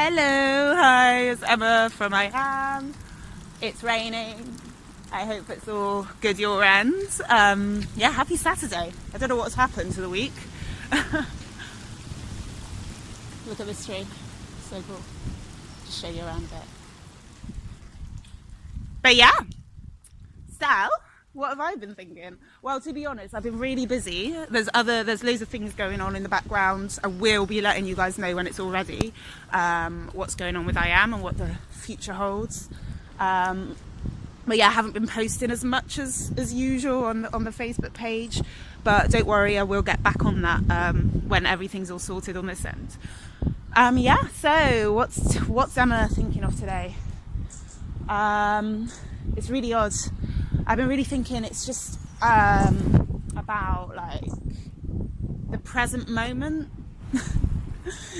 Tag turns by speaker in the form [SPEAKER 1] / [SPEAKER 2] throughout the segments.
[SPEAKER 1] Hello, hi, it's Emma from I Am. It's raining. I hope it's all good your end. Yeah, happy Saturday. I don't know what's happened to the week. Look at this tree. So cool. Just show you around a bit. But yeah, so what have I been thinking? Well, to be honest, I've been really busy. There's loads of things going on in the background. I will be letting you guys know when it's all ready, what's going on with I Am and what the future holds. But yeah, I haven't been posting as much as usual on the Facebook page. But don't worry, I will get back on that when everything's all sorted on this end. Yeah, so what's Emma thinking of today? It's really odd. I've been really thinking it's just about like the present moment.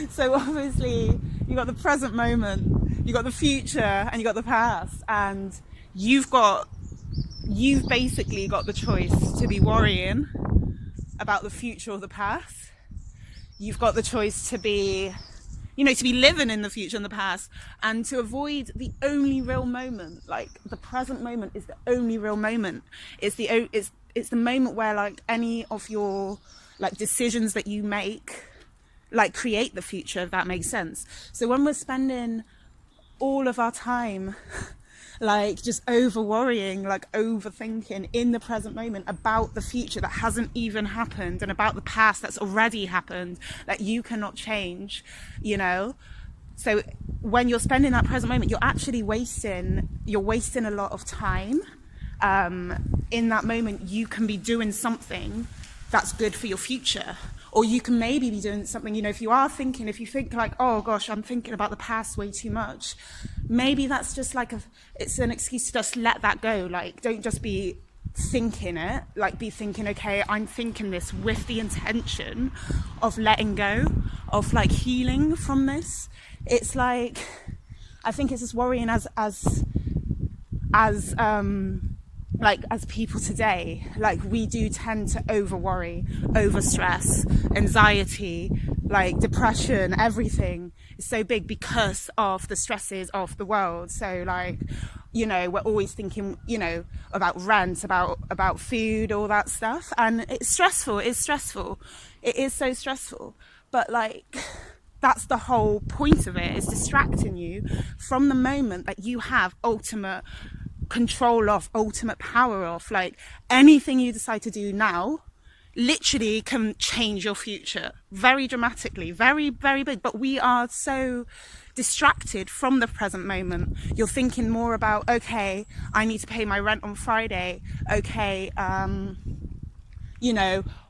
[SPEAKER 1] So obviously you got the present moment, you got the future, and you got the past, and you've basically got the choice to be worrying about the future or the past. You've got the choice to be living in the future and the past, and to avoid the only real moment. Like the present moment is the only real moment. It's the moment where like any of your like decisions that you make like create the future, if that makes sense. So when we're spending all of our time like just over worrying, like overthinking in the present moment about the future that hasn't even happened, and about the past that's already happened that you cannot change, so when you're spending that present moment, you're actually wasting a lot of time. In that moment you can be doing something that's good for your future, or you can maybe be doing something, if you think like, oh gosh, I'm thinking about the past way too much, maybe that's just like it's an excuse to just let that go. Like, don't just be thinking it, like be thinking, okay, I'm thinking this with the intention of letting go, of like healing from this. It's like, I think it's just worrying as people today, like we do tend to over worry, over stress, anxiety, like depression. Everything is so big because of the stresses of the world. So like, we're always thinking, about rent, about food, all that stuff. And it's stressful. It is so stressful. But like, that's the whole point of it, is distracting you from the moment that you have ultimate control of, ultimate power of. Like anything you decide to do now literally can change your future very dramatically, very, very big. But we are so distracted from the present moment. You're thinking more about, okay, I need to pay my rent on Friday. Okay,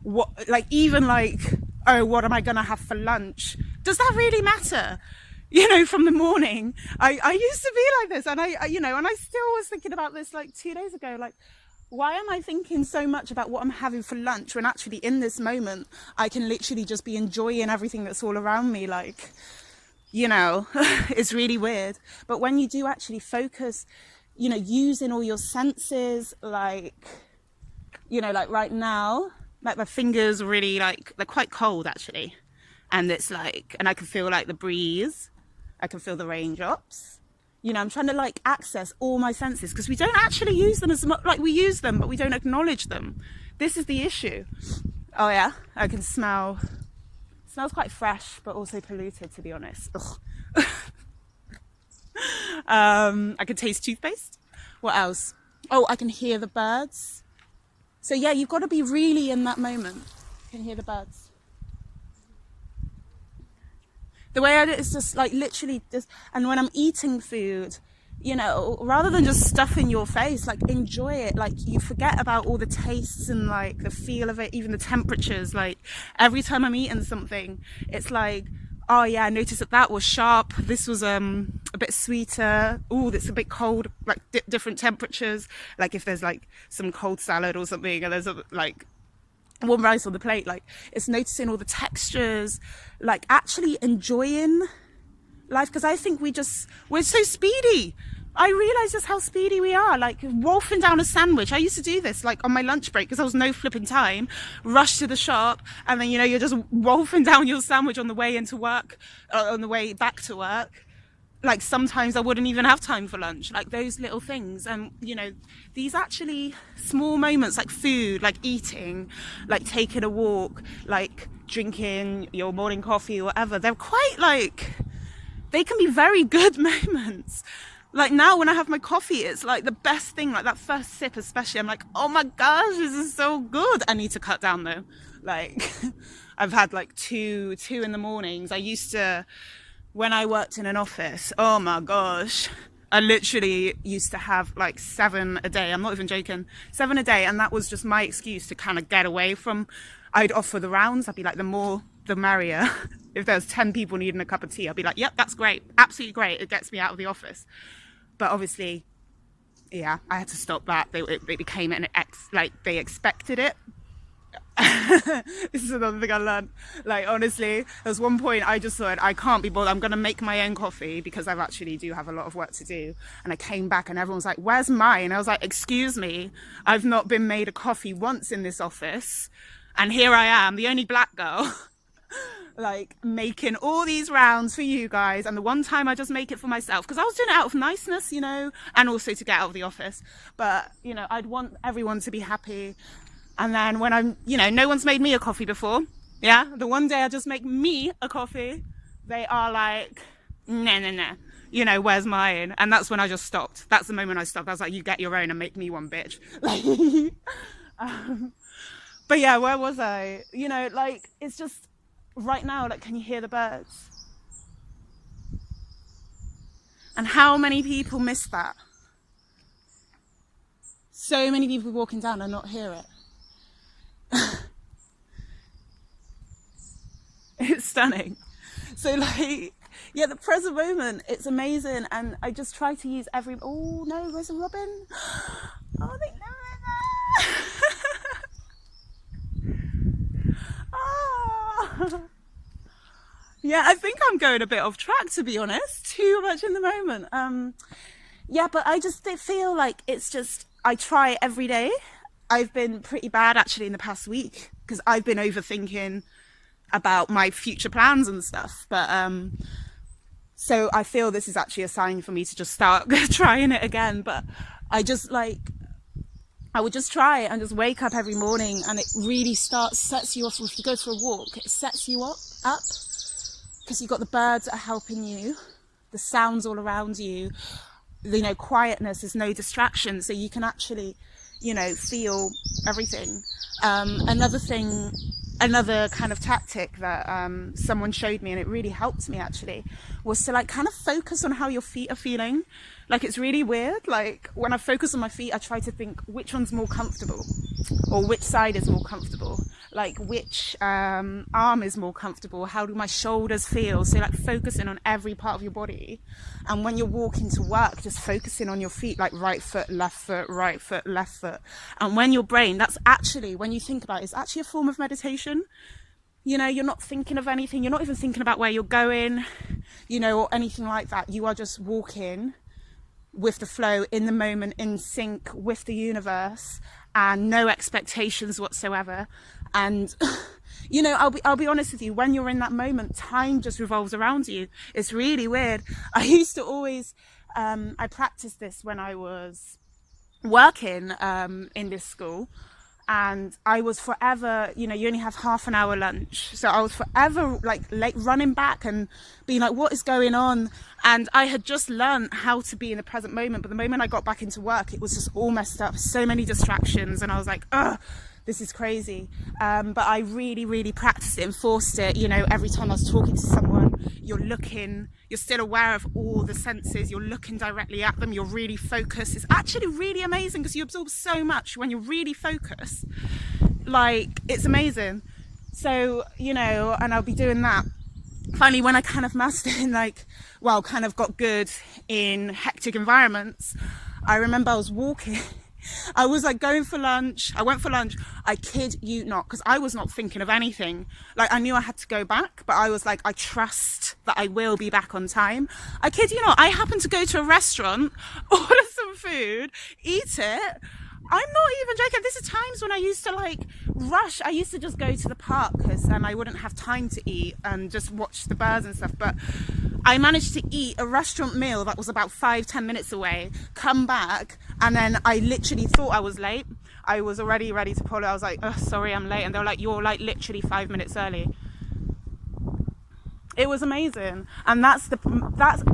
[SPEAKER 1] what, like, even like, oh, what am I gonna have for lunch? Does that really matter? From the morning, I used to be like this, and I still was thinking about this like 2 days ago. Like, why am I thinking so much about what I'm having for lunch when actually in this moment I can literally just be enjoying everything that's all around me? Like, it's really weird. But when you do actually focus, using all your senses, like, like right now, like my fingers really, like, they're quite cold actually. And it's like, and I can feel like the breeze. I can feel the raindrops. I'm trying to like access all my senses, because we don't actually use them as much. Like, we use them, but we don't acknowledge them. This is the issue. Oh yeah, I can smell. It smells quite fresh, but also polluted, to be honest. I can taste toothpaste. What else? Oh, I can hear the birds. So yeah, you've got to be really in that moment. You can hear the birds. The way I do it is just like literally just, and when I'm eating food, rather than just stuffing your face, like enjoy it. Like, you forget about all the tastes and like the feel of it, even the temperatures. Like, every time I'm eating something, it's like, oh yeah, I noticed that was sharp. This was a bit sweeter. Oh, it's a bit cold. Like different temperatures. Like if there's like some cold salad or something, and there's like warm rice on the plate, like it's noticing all the textures, like actually enjoying life. Because I think we're so speedy. I realised just how speedy we are, like wolfing down a sandwich. I used to do this like on my lunch break because there was no flipping time, rush to the shop, and then, you know, you're just wolfing down your sandwich on the way into work, on the way back to work. Like sometimes I wouldn't even have time for lunch, like those little things. And, you know, these actually small moments, like food, like eating, like taking a walk, like drinking your morning coffee or whatever, they're quite like, they can be very good moments. Like now when I have my coffee, it's like the best thing, like that first sip especially, I'm like, oh my gosh, this is so good. I need to cut down though. Like I've had like two in the mornings. I used to, when I worked in an office, oh my gosh, I literally used to have like 7 a day. I'm not even joking, 7 a day. And that was just my excuse to kind of get away from, I'd offer the rounds. I'd be like, the more, the merrier. If there's 10 people needing a cup of tea, I'd be like, yep, that's great. Absolutely great. It gets me out of the office. But obviously, yeah, I had to stop that. It became like they expected it. This is another thing I learned. Like, honestly, there was one point I just thought, I can't be bothered. I'm going to make my own coffee because I actually do have a lot of work to do. And I came back and everyone's like, where's mine? I was like, excuse me, I've not been made a coffee once in this office. And here I am, the only black girl, like making all these rounds for you guys. And the one time I just make it for myself because I was doing it out of niceness, you know, and also to get out of the office. But, you know, I'd want everyone to be happy. And then when I'm, you know, no one's made me a coffee before. Yeah. The one day I just make me a coffee, they are like, nah. You know, where's mine? And that's when I just stopped. That's the moment I stopped. I was like, you get your own and make me one, bitch. Like, but yeah, where was I? You know, like, it's just right now, like, can you hear the birds? And how many people miss that? So many people walking down and not hear it. It's stunning. So like, yeah, the present moment, it's amazing. And I just try to use oh no, where's a robin? Oh, they live in there. Oh. Yeah, I think I'm going a bit off track, to be honest. Too much in the moment. Yeah, but I just feel like it's just, I try every day. I've been pretty bad actually in the past week because I've been overthinking about my future plans and stuff. But so I feel this is actually a sign for me to just start trying it again. But I just like, I would just try and just wake up every morning, and it really sets you off. If you go for a walk, it sets you up because you've got the birds that are helping you, the sounds all around you, you know, quietness, there's no distraction, so you can actually, you know, feel everything. Another kind of tactic that someone showed me, and it really helped me actually, was to like kind of focus on how your feet are feeling. Like, it's really weird. Like, when I focus on my feet, I try to think which one's more comfortable, or which side is more comfortable, like which arm is more comfortable, how do my shoulders feel. So like focusing on every part of your body. And when you're walking to work, just focusing on your feet, like right foot, left foot, right foot, left foot. And when your brain, that's actually, when you think about it, it's actually a form of meditation. You know, you're not thinking of anything, you're not even thinking about where you're going, you know, or anything like that. You are just walking with the flow, in the moment, in sync with the universe, and no expectations whatsoever. And you know, I'll be honest with you, when you're in that moment, time just revolves around you. It's really weird. I used to always I practiced this when I was working in this school, and I was forever, you know, you only have half an hour lunch, so I was forever like late, running back and being like, what is going on? And I had just learned how to be in the present moment, but the moment I got back into work, it was just all messed up, so many distractions, and I was like, ugh, this is crazy. But I really practiced it, enforced it. You know, every time I was talking to someone, you're looking, you're still aware of all the senses, you're looking directly at them, you're really focused. It's actually really amazing because you absorb so much when you're really focused. Like, it's amazing. So, you know, and I'll be doing that. Finally, when I kind of mastered in, like, well, kind of got good in hectic environments, I remember I was walking I was like going for lunch. I went for lunch. I kid you not, because I was not thinking of anything. Like, I knew I had to go back, but I was like, I trust that I will be back on time. I kid you not, I happened to go to a restaurant, order some food, eat it. I'm not even joking. This is times when I used to like rush. I used to just go to the park because then I wouldn't have time to eat and just watch the birds and stuff. But I managed to eat a restaurant meal that was about 5-10 minutes away, come back, and then I literally thought I was late. I was already ready to pull it. I was like, oh, sorry, I'm late. And they were like, you're like literally 5 minutes early. It was amazing. And that's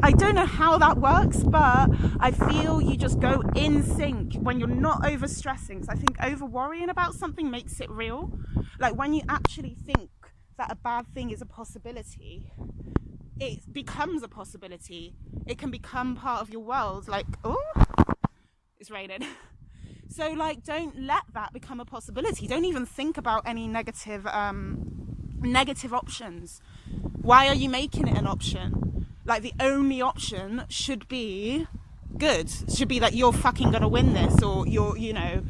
[SPEAKER 1] I don't know how that works, but I feel you just go in sync when you're not over stressing. So I think over worrying about something makes it real. Like when you actually think that a bad thing is a possibility, it becomes a possibility. It can become part of your world. Like, oh, it's raining. So like, don't let that become a possibility. Don't even think about any negative options. Why are you making it an option? Like, the only option should be good. It should be that you're fucking gonna win this, or you're, you know,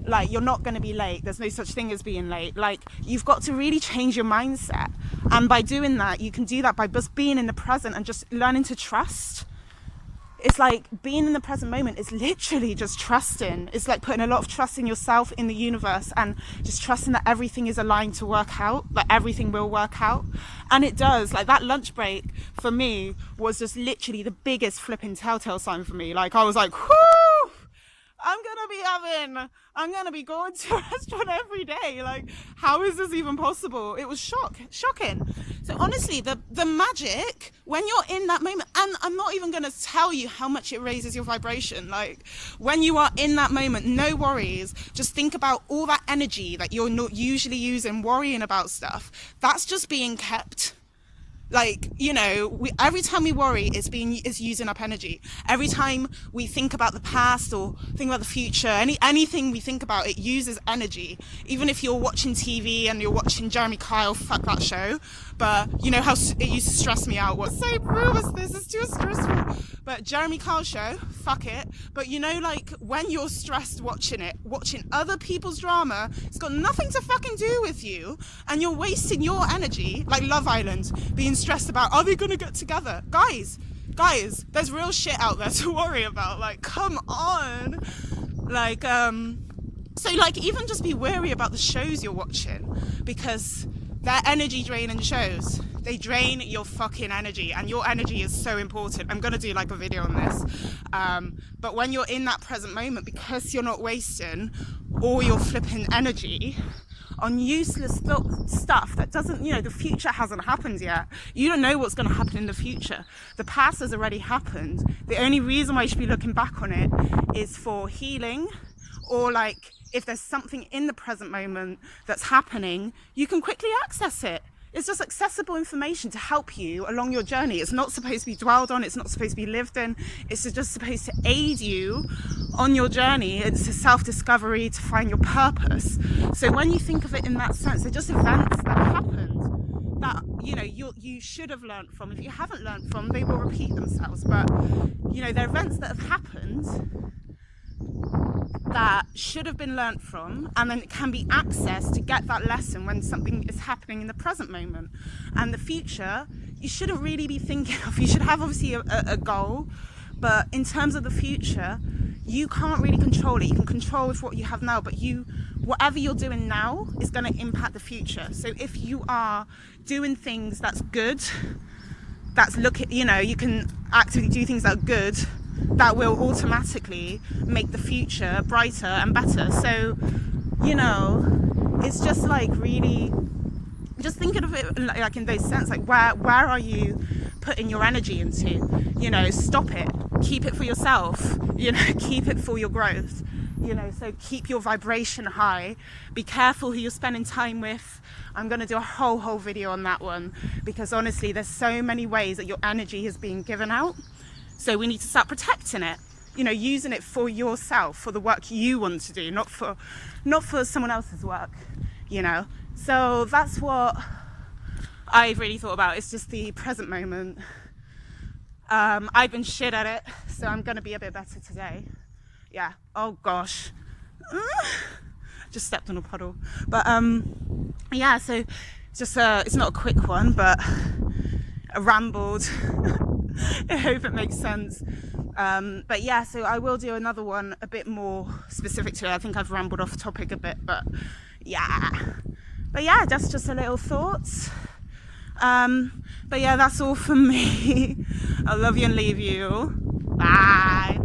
[SPEAKER 1] like, you're not gonna be late. There's no such thing as being late. Like, you've got to really change your mindset. And by doing that, you can do that by just being in the present and just learning to trust. It's like being in the present moment is literally just trusting. It's like putting a lot of trust in yourself, in the universe, and just trusting that everything is aligned to work out, that everything will work out. And it does. Like, that lunch break for me was just literally the biggest flipping telltale sign for me. Like, I was like, whoo! I'm gonna be going to a restaurant every day. Like, how is this even possible? It was shocking. So honestly, the magic when you're in that moment, and I'm not even gonna tell you how much it raises your vibration. Like, when you are in that moment, no worries. Just think about all that energy that you're not usually using, worrying about stuff. That's just being kept. Like, you know, every time we worry, it's using up energy. Every time we think about the past or think about the future, anything we think about, it uses energy. Even if you're watching TV and you're watching Jeremy Kyle, fuck that show. But you know how it used to stress me out. What same room is this? It's too stressful. But Jeremy Kyle show, fuck it. But you know, like, when you're stressed watching other people's drama, it's got nothing to fucking do with you, and you're wasting your energy. Like Love Island, being stressed about, are they gonna get together? Guys, there's real shit out there to worry about. Like, come on. Like, so like, even just be wary about the shows you're watching, because they're energy draining shows. They drain your fucking energy, and your energy is so important. I'm gonna do like a video on this. But when you're in that present moment, because you're not wasting all your flipping energy on useless stuff that doesn't, you know, the future hasn't happened yet. You don't know what's going to happen in the future. The past has already happened. The only reason why you should be looking back on it is for healing, or like, if there's something in the present moment that's happening, you can quickly access it. It's just accessible information to help you along your journey. It's not supposed to be dwelled on. It's not supposed to be lived in. It's just supposed to aid you on your journey. It's a self-discovery to find your purpose. So when you think of it in that sense, they're just events that happened that, you know, you should have learned from. If you haven't learned from, they will repeat themselves. But, you know, they're events that have happened that should have been learnt from, and then it can be accessed to get that lesson when something is happening in the present moment. And the future, you shouldn't really be thinking of. You should have obviously a goal, but in terms of the future, you can't really control it. You can control with what you have now, but whatever you're doing now is going to impact the future. So if you are doing things that's good, you know, you can actively do things that are good, that will automatically make the future brighter and better. So, you know, it's just like, really just thinking of it like in those sense, like where are you putting your energy into? You know, stop it, keep it for yourself, you know, keep it for your growth, you know. So keep your vibration high, be careful who you're spending time with. I'm going to do a whole video on that one, because honestly, there's so many ways that your energy is being given out. So we need to start protecting it, you know, using it for yourself, for the work you want to do, not for someone else's work, you know. So that's what I've really thought about. It's just the present moment. I've been shit at it, so I'm going to be a bit better today. yeah. Oh gosh. Just stepped on a puddle. But yeah, so just it's not a quick one, but I rambled. I hope it makes sense. But yeah, so I will do another one a bit more specific to it. I think I've rambled off topic a bit, but yeah. But yeah, that's just a little thoughts. But yeah, that's all from me. I love you and leave you. Bye.